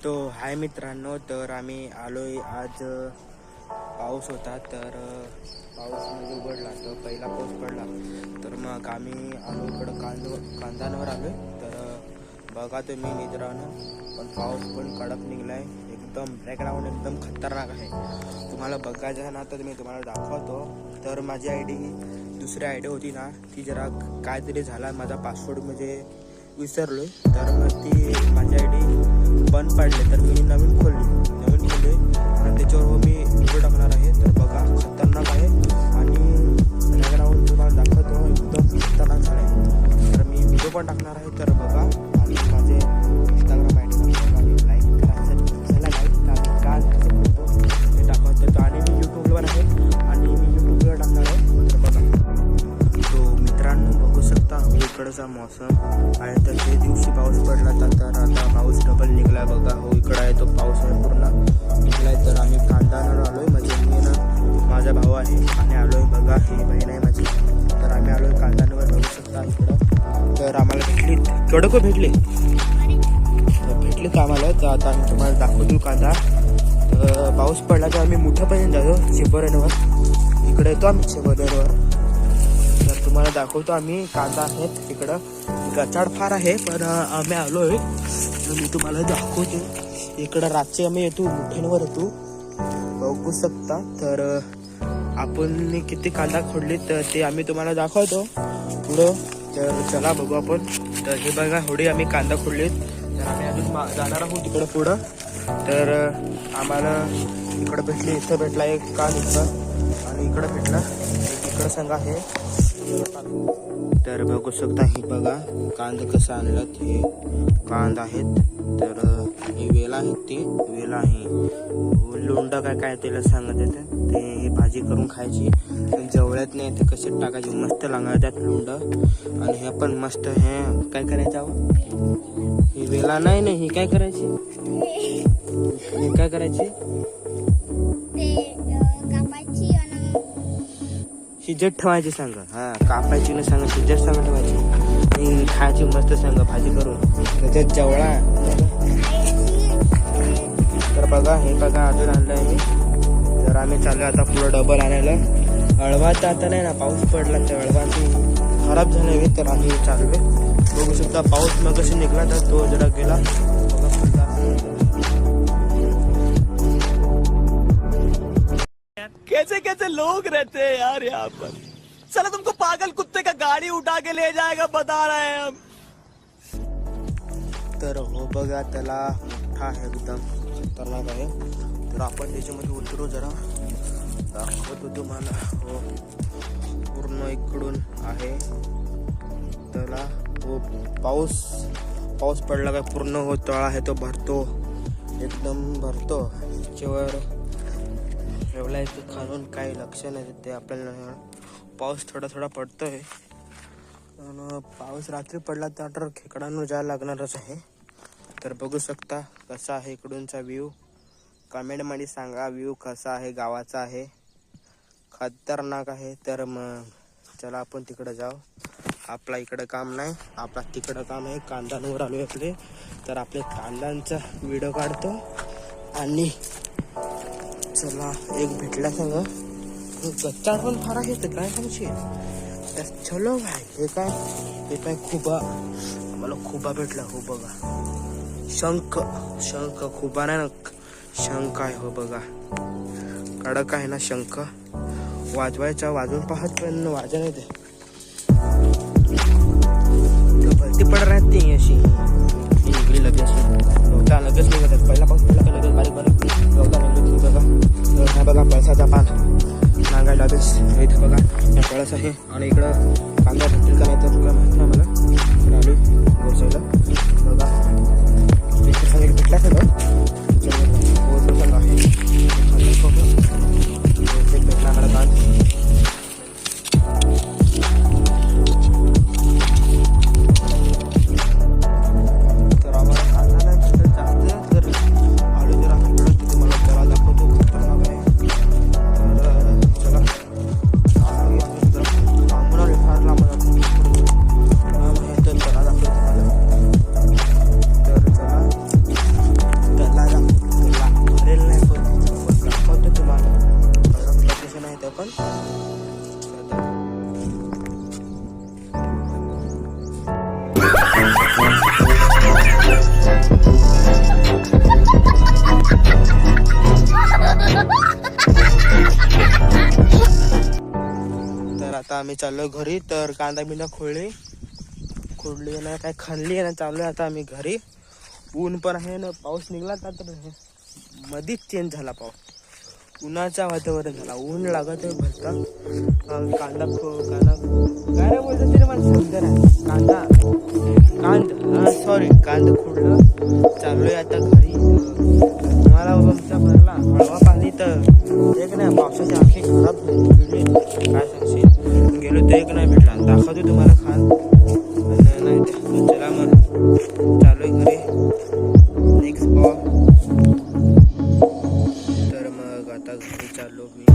तो हाय मित्रांनो, तर आम्ही आलोय आज पाऊस होता तर पाऊस म्हणजे उघडला तर पहिला पाऊस पडला तर मग आम्ही आलो इकडं कांदांवर आलोय. तर बघा तुम्ही मित्रांनो, पण पाऊस पण कडक निघलाय, एकदम बॅकग्राऊंड एकदम खतरनाक आहे. तुम्हाला बघायचं आहे ना तर मी तुम्हाला दाखवतो. तर माझी आय डी दुसरी आय डी होती ना, ती जरा काहीतरी झाला, माझा पासवर्ड म्हणजे विसरलोय. तर मग ती माझी आय डी बंद पडले तर मी नवीन खोलली आणि त्याच्यावर मी व्हिडिओ टाकणार आहे. तर बघा, खतरनाक आहे आणि बॅकग्राऊंड तुम्हाला दाखवतो, एकदम खतरनाक झालं आहे. तर मी व्हिडिओ पण टाकणार आहे. तर बघा, आणि माझे इंस्टाग्राम आय डी बघा, लाईक करायचं चला लाईक काय ते टाकतो. आणि मी यूट्यूबवर आहे आणि मी यूट्यूबवर टाकणार आहे. तर बघा, तो मित्रांनो बघू शकता इकडचा मौसम आहे. तर ते दिवशी पाऊस पडला तर आता पाऊस डबल निघलाय. बघा हो, इकडं आहे तो पाऊस आहे पूर्ण निघलाय. तर आम्ही कांदावर आलोय, म्हणजे मी ना माझा भाऊ आहे आणि आलोय. बघा, ही बहीण आहे माझी. तर आम्ही आलोय कांदावर, बघू शकता इकडं. तर आम्हाला भेटली, केवढं को भेटली का आम्हाला. तर आता आम्ही तुम्हाला दाखवतो कांदा. पाऊस पडला तर आम्ही मोठ्यापर्यंत जातो चिपरेनवर, इकडे येतो आम्ही चिपरेनवर. तर तुम्हाला दाखवतो आम्ही कांदा आहेत तिकडं, गचाड फार आहे पण आम्ही आलोय. तर मी तुम्हाला दाखवतो इकडं. रातचे आम्ही येतो मुठ्यांवर येतो, बघू शकता. तर आपण किती कांदा खोडली तर ते आम्ही तुम्हाला दाखवतो पुढं. तर चला बघू आपण. तर हे बघा, होडी आम्ही कांदा खोडलीत. तर आम्ही अजून जाणार आहोत तिकडं पुढं. तर आम्हाला इकडं भेटली, इथं भेटला एक कांद इथं आणि इकडं भेटला इकडं संघ आहे. तर बघू शकता, हे बघा कांद कसं आणलं. हे कांद आहेत. तर हे वेला आहेत, ते वेला आहे लोंड काय त्याला सांगत येतं. ते भाजी करून खायची, जवळ्यात नाही ते कसे टाकायची, मस्त लागतात लोंड. आणि हे पण मस्त. हे काय करायचं, ही वेला नाही ही काय करायची, हे काय करायची, शिजत ठेवायची सांग. हा, कापायची न सांग, शिजत सांग ठेवायची, खायची मस्त सांग भाजी करून त्याच्यात जवळा. तर बघा, हे बघा अजून आणलंय मी. तर आम्ही चाललो आता पुढं डबल आणायला. अळवा तर आता नाही ना, पाऊस पडला तर अळवा खराब झाले. तर आम्ही चाललोय, बघू शकता. पाऊस मग कशी निघला तर तो जरा गेला. कैसे कैसे लोग रहते हैं यार यहाँ पर. चलो तुमको पागल कुत्ते का गाड़ी उठा के ले जाएगा, बता रहे हैं हम. तर हो बघा, त्याला मोठा आहे, एकदम खतरनाक आहे. तर आपण त्याच्यामध्ये उतरू, जरा दाखवतो तुम्हाला. हो, पूर्ण इकडून आहे त्याला. हो, पाऊस पडला काय पूर्ण हो, तळा आहे तो भरतो, एकदम भरतो. त्याच्यावर ठेवलाय ते खालून, काही लक्ष नाही ते आपल्याला. पाऊस थोडा पडतोय आणि पाऊस रात्री पडला तर खेकडांवर जायला लागणारच आहे. तर बघू शकता कसा आहे इकडूनचा व्ह्यू. कमेंटमध्ये सांगा व्ह्यू कसा आहे, गावाचा आहे, खतरनाक आहे. तर मग चला आपण तिकडं जाऊ. आपला इकडं काम नाही, आपला तिकडं काम आहे. कांदांवर आलोय आपले. तर आपले कांद्यांचा व्हिडिओ काढतो. आणि चला, एक भेटला सांगा, गच्चा पण फार आहे. तर काय सांगशील, तर चलो भाई. हे काय खुबा, मला खुबा भेटला. हो बघा, शंख खुबा नाही ना, शंख आहे. हो बघा, कडक आहे ना शंख. वाजवायचा, वाजवून पाहत पण वाजा नाही ते भरती पड राहते अशी. निघली लगेच गवता, लगेच निघतात. पहिला पाऊस पडला का लगेच बारीक गवता निघली. बघा, तर हा बघा पळसाचा पान नांगायला लगेच. इथं बघा या पळस आहे आणि इकडं कांदा भेटतील का नाही तर तुला माहिती आहे मला. आलो गोसायला. बघा इथे सांगेल भेटला सगळं आहे. भेटला कडं कांद. आम्ही चाललो घरी. तर कांदा बिंदा खोडली ना काय खणली ना, चाललोय आता आम्ही घरी. ऊन पण आहे ना, पाऊस निघला तर मधीच चेंज झाला पाऊस. उन्हाचा वातावरण झाला, ऊन लागत आहे भलता. कांदा काय रे बोलतो तरी मला समज नाही. सॉरी कांदा खोडलं. चाललोय आता घरी. मला आमचा भरला हळवा पाणी तर एक नाही, पावसाची आखी खराब झाली. काय सांगशील, गेलो तर एक नाही भेटला. दाखवतो तुम्हाला खान नाही ते. चला मग चालू घरी. नेक्स्ट तर मग आता घरी चाललो मी.